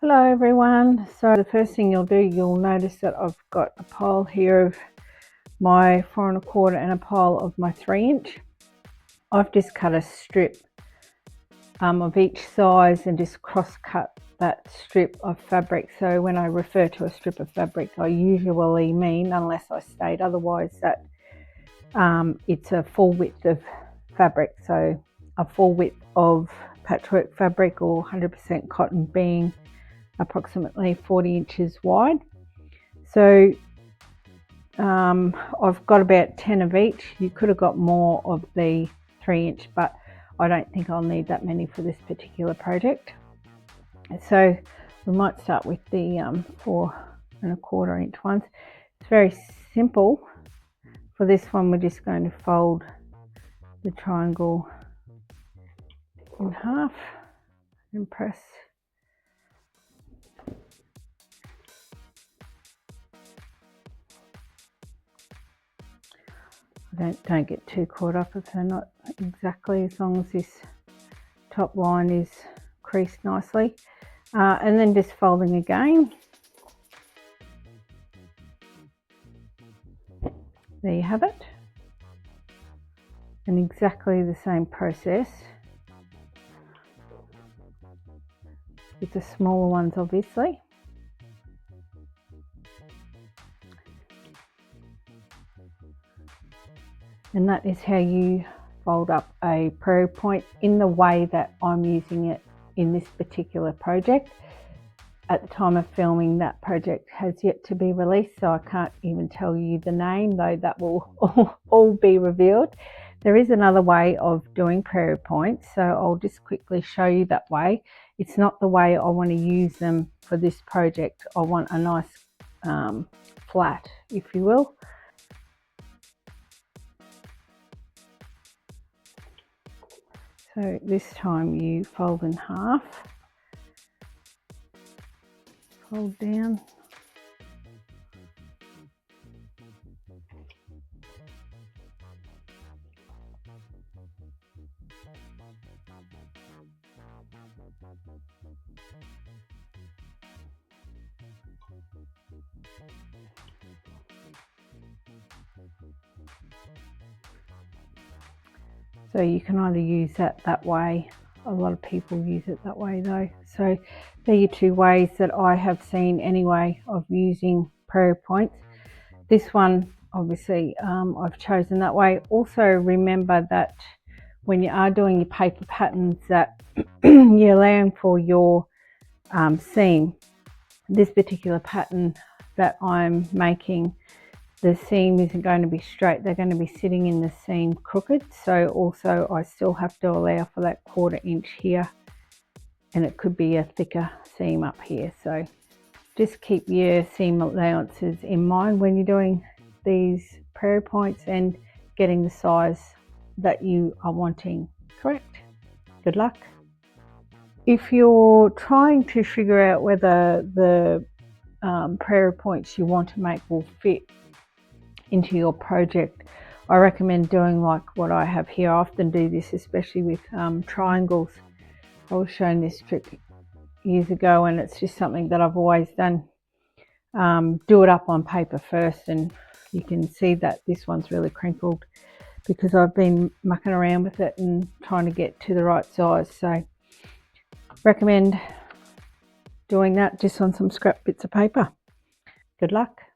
Hello everyone. So the first thing you'll notice that I've got a pile here of my 4 1/4 and a pile of my 3-inch. I've just cut a strip of each size and just cross cut that strip of fabric. So when I refer to a strip of fabric, I usually mean, unless I state otherwise, that it's a full width of fabric. So a full width of patchwork fabric or 100% cotton being approximately 40 inches wide. So I've got about 10 of each. You could have got more of the 3-inch, but I don't think I'll need that many for this particular project. So we might start with the 4 1/4 inch ones. It's very simple. For this one, we're just going to fold the triangle in half and press. Don't get too caught up if they're not exactly, as long as this top line is creased nicely. And then just folding again. There you have it. And exactly the same process with the smaller ones, obviously. And that is how you fold up a prairie point in the way that I'm using it in this particular project. At the time of filming, that project has yet to be released, so I can't even tell you the name, though that will all be revealed. There is another way of doing prairie points, so I'll just quickly show you that way. It's not the way I want to use them for this project. I want a nice flat, if you will. So this time you fold in half, fold down, so you can either use that way. A lot of people use it that way though. So they're your two ways that I have seen anyway of using prairie points. This one, obviously, I've chosen that way. Also remember that when you are doing your paper patterns that you're allowing for your seam. This particular pattern that I'm making, the seam isn't going to be straight, they're going to be sitting in the seam crooked. So also I still have to allow for that 1/4 inch here, and it could be a thicker seam up here. So just keep your seam allowances in mind when you're doing these prairie points and getting the size that you are wanting correct. Good luck. If you're trying to figure out whether the prairie points you want to make will fit into your project, I recommend doing like what I have here. I often do this, especially with triangles. I was shown this trick years ago, and it's just something that I've always done. Do it up on paper first, and you can see that this one's really crinkled because I've been mucking around with it and trying to get to the right size. So recommend doing that just on some scrap bits of paper. Good luck.